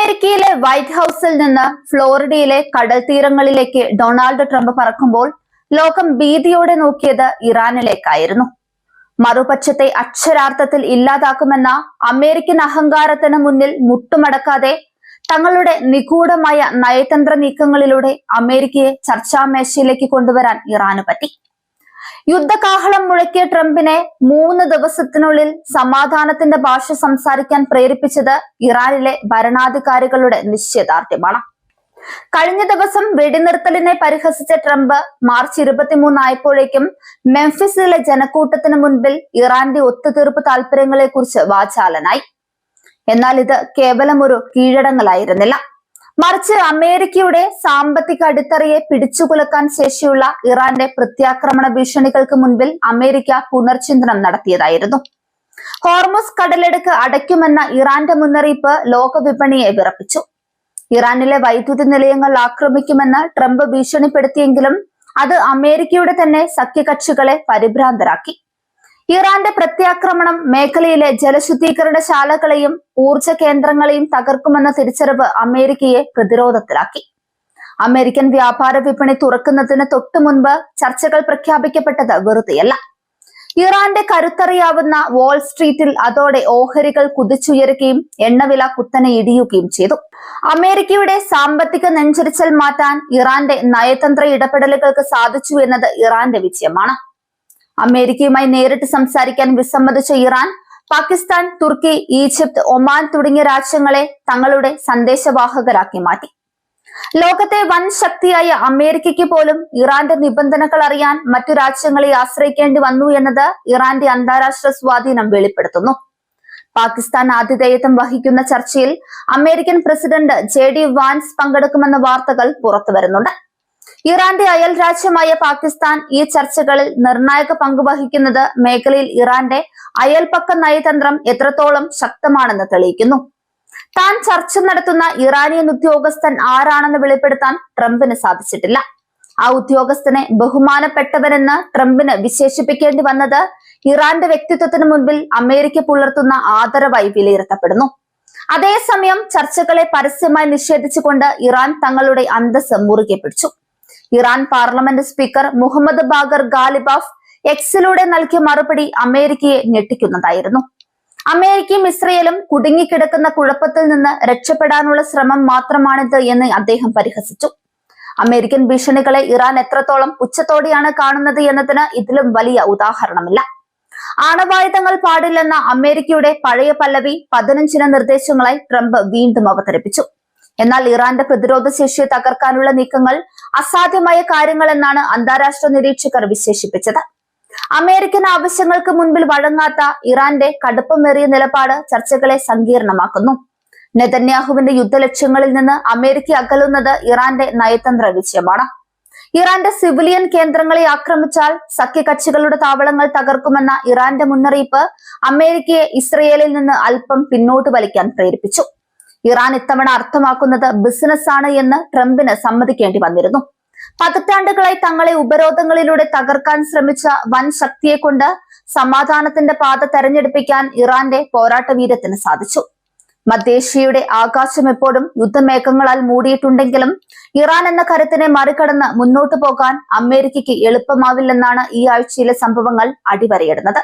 അമേരിക്കയിലെ വൈറ്റ് ഹൌസിൽ നിന്ന് ഫ്ലോറിഡയിലെ കടൽ തീരങ്ങളിലേക്ക് ഡൊണാൾഡ് ട്രംപ് പറക്കുമ്പോൾ ലോകം ഭീതിയോടെ നോക്കിയത് ഇറാനിലേക്കായിരുന്നു. മറുപക്ഷത്തെ അക്ഷരാർത്ഥത്തിൽ ഇല്ലാതാക്കുമെന്ന അമേരിക്കൻ അഹങ്കാരത്തിന് മുന്നിൽ മുട്ടുമടക്കാതെ തങ്ങളുടെ നിഗൂഢമായ നയതന്ത്ര നീക്കങ്ങളിലൂടെ അമേരിക്കയെ ചർച്ചാമേശയിലേക്ക് കൊണ്ടുവരാൻ ഇറാന് പറ്റി. യുദ്ധകാഹളം മുഴക്കിയ ട്രംപിനെ 3 ദിവസത്തിനുള്ളിൽ സമാധാനത്തിന്റെ ഭാഷ സംസാരിക്കാൻ പ്രേരിപ്പിച്ചത് ഇറാനിലെ ഭരണാധികാരികളുടെ നിശ്ചയദാർഢ്യമാണ്. കഴിഞ്ഞ ദിവസം വെടിനിർത്തലിനെ പരിഹസിച്ച ട്രംപ് മാർച്ച് 23 ആയപ്പോഴേക്കും മെംഫിസിലെ ജനക്കൂട്ടത്തിന് മുൻപിൽ ഇറാന്റെ ഒത്തുതീർപ്പ് താല്പര്യങ്ങളെ കുറിച്ച് വാചാലനായി. എന്നാൽ ഇത് കേവലം ഒരു കീഴടങ്ങലായിരുന്നില്ല, മറിച്ച് അമേരിക്കയുടെ സാമ്പത്തിക അടിത്തറയെ പിടിച്ചുകുലക്കാൻ ശേഷിയുള്ള ഇറാന്റെ പ്രത്യാക്രമണ ഭീഷണികൾക്ക് മുൻപിൽ അമേരിക്ക പുനർചിന്തനം നടത്തിയതായിരുന്നു. ഹോർമുസ് കടലിടുക്ക് അടയ്ക്കുമെന്ന ഇറാന്റെ മുന്നറിയിപ്പ് ലോകവിപണിയെ വിറപ്പിച്ചു. ഇറാനിലെ വൈദ്യുതി നിലയങ്ങൾ ആക്രമിക്കുമെന്ന് ട്രംപ് ഭീഷണിപ്പെടുത്തിയെങ്കിലും അത് അമേരിക്കയുടെ തന്നെ സഖ്യകക്ഷികളെ പരിഭ്രാന്തരാക്കി. ഇറാന്റെ പ്രത്യാക്രമണം മേഖലയിലെ ജലശുദ്ധീകരണശാലകളെയും ഊർജ കേന്ദ്രങ്ങളെയും തകർക്കുമെന്ന തിരിച്ചറിവ് അമേരിക്കയെ പ്രതിരോധത്തിലാക്കി. അമേരിക്കൻ വ്യാപാര വിപണി തുറക്കുന്നതിന് തൊട്ടു മുൻപ് ചർച്ചകൾ പ്രഖ്യാപിക്കപ്പെട്ടത് വെറുതെയല്ല. ഇറാന്റെ കരുത്തറിയാവുന്ന വാൾസ്ട്രീറ്റിൽ അതോടെ ഓഹരികൾ കുതിച്ചുയരുകയും എണ്ണവില കുത്തനെ ഇടിയുകയും ചെയ്തു. അമേരിക്കയുടെ സാമ്പത്തിക നെഞ്ചരിച്ചൽ മാറ്റാൻ ഇറാന്റെ നയതന്ത്ര ഇടപെടലുകൾക്ക് സാധിച്ചു എന്നത് ഇറാന്റെ വിജയമാണ്. അമേരിക്കയുമായി നേരിട്ട് സംസാരിക്കാൻ വിസമ്മതിച്ച ഇറാൻ പാകിസ്ഥാൻ, തുർക്കി, ഈജിപ്ത്, ഒമാൻ തുടങ്ങിയ രാജ്യങ്ങളെ തങ്ങളുടെ സന്ദേശവാഹകരാക്കി മാറ്റി. ലോകത്തെ വൻ ശക്തിയായ അമേരിക്കയ്ക്ക് പോലും ഇറാന്റെ നിബന്ധനകൾ അറിയാൻ മറ്റു രാജ്യങ്ങളെ ആശ്രയിക്കേണ്ടി വന്നു എന്നത് ഇറാന്റെ അന്താരാഷ്ട്ര സ്വാധീനം വെളിപ്പെടുത്തുന്നു. പാകിസ്ഥാൻ ആതിഥേയത്വം വഹിക്കുന്ന ചർച്ചയിൽ അമേരിക്കൻ പ്രസിഡന്റ് JD വാൻസ് പങ്കെടുക്കുമെന്ന വാർത്തകൾ പുറത്തു വരുന്നുണ്ട്. ഇറാന്റെ അയൽ രാജ്യമായ പാകിസ്ഥാൻ ഈ ചർച്ചകളിൽ നിർണായക പങ്കുവഹിക്കുന്നത് മേഖലയിൽ ഇറാന്റെ അയൽപക്ക നയതന്ത്രം എത്രത്തോളം ശക്തമാണെന്ന് തെളിയിക്കുന്നു. താൻ ചർച്ച നടത്തുന്ന ഇറാനിയൻ ഉദ്യോഗസ്ഥൻ ആരാണെന്ന് വെളിപ്പെടുത്താൻ ട്രംപിന് സാധിച്ചിട്ടില്ല. ആ ഉദ്യോഗസ്ഥനെ ബഹുമാനപ്പെട്ടവനെന്ന് ട്രംപിന് വിശേഷിപ്പിക്കേണ്ടി വന്നത് ഇറാന്റെ വ്യക്തിത്വത്തിന് മുൻപിൽ അമേരിക്ക പുലർത്തുന്ന ആദരവായി വിലയിരുത്തപ്പെടുന്നു. അതേസമയം ചർച്ചകളെ പരസ്യമായി നിഷേധിച്ചുകൊണ്ട് ഇറാൻ തങ്ങളുടെ അന്തസ് മുറുകെ പിടിച്ചു. Iran parliament speaker Muhammad Bagher Ghalibaf എക്സിലൂടെ നൽകിയ മറുപടി അമേരിക്കയെ ഞെട്ടിക്കുന്നതായിരുന്നു. അമേരിക്കയും ഇസ്രയേലും കുടുങ്ങിക്കിടക്കുന്ന കുഴപ്പത്തിൽ നിന്ന് രക്ഷപ്പെടാനുള്ള ശ്രമം മാത്രമാണിത് എന്ന് അദ്ദേഹം പരിഹസിച്ചു. അമേരിക്കൻ ഭീഷണികളെ ഇറാൻ എത്രത്തോളം പുച്ഛത്തോടെയാണ് കാണുന്നത് എന്നതിന് ഇതിലും വലിയ ഉദാഹരണമില്ല. ആണവായുധങ്ങൾ പാടില്ലെന്ന അമേരിക്കയുടെ പഴയ പല്ലവി 15 നിർദ്ദേശങ്ങളായി ട്രംപ് വീണ്ടും അവതരിപ്പിച്ചു. എന്നാൽ ഇറാന്റെ പ്രതിരോധ ശേഷിയെ തകർക്കാനുള്ള നീക്കങ്ങൾ അസാധ്യമായ കാര്യങ്ങളെന്നാണ് അന്താരാഷ്ട്ര നിരീക്ഷകർ വിശേഷിപ്പിച്ചത്. അമേരിക്കൻ ആവശ്യങ്ങൾക്ക് മുൻപിൽ വഴങ്ങാത്ത ഇറാന്റെ കടുപ്പമേറിയ നിലപാട് ചർച്ചകളെ സങ്കീർണമാക്കുന്നു. നെതന്യാഹുവിന്റെ യുദ്ധലക്ഷ്യങ്ങളിൽ നിന്ന് അമേരിക്ക അകലുന്നത് ഇറാന്റെ നയതന്ത്ര വിജയമാണ്. ഇറാന്റെ സിവിലിയൻ കേന്ദ്രങ്ങളെ ആക്രമിച്ചാൽ സഖ്യകക്ഷികളുടെ താവളങ്ങൾ തകർക്കുമെന്ന ഇറാന്റെ മുന്നറിയിപ്പ് അമേരിക്കയെ ഇസ്രയേലിൽ നിന്ന് അല്പം പിന്നോട്ട് വലിക്കാൻ പ്രേരിപ്പിച്ചു. ഇറാൻ ഇത്തവണ അർത്ഥമാക്കുന്നത് ബിസിനസ് ആണ് എന്ന് ട്രംപിന് സമ്മതിക്കേണ്ടി വന്നിരുന്നു. പതിറ്റാണ്ടുകളായി തങ്ങളെ ഉപരോധങ്ങളിലൂടെ തകർക്കാൻ ശ്രമിച്ച വൻ ശക്തിയെ കൊണ്ട് സമാധാനത്തിന്റെ പാത തെരഞ്ഞെടുപ്പിക്കാൻ ഇറാന്റെ പോരാട്ടവീര്യത്തിന് സാധിച്ചു. മധ്യേഷ്യയുടെ ആകാശം എപ്പോഴും യുദ്ധമേഘങ്ങളാൽ മൂടിയിട്ടുണ്ടെങ്കിലും ഇറാൻ എന്ന കരുത്തിനെ മറികടന്ന് മുന്നോട്ടു പോകാൻ അമേരിക്കയ്ക്ക് എളുപ്പമാവില്ലെന്നാണ് ഈ ആഴ്ചയിലെ സംഭവങ്ങൾ അടിവരയിടുന്നത്.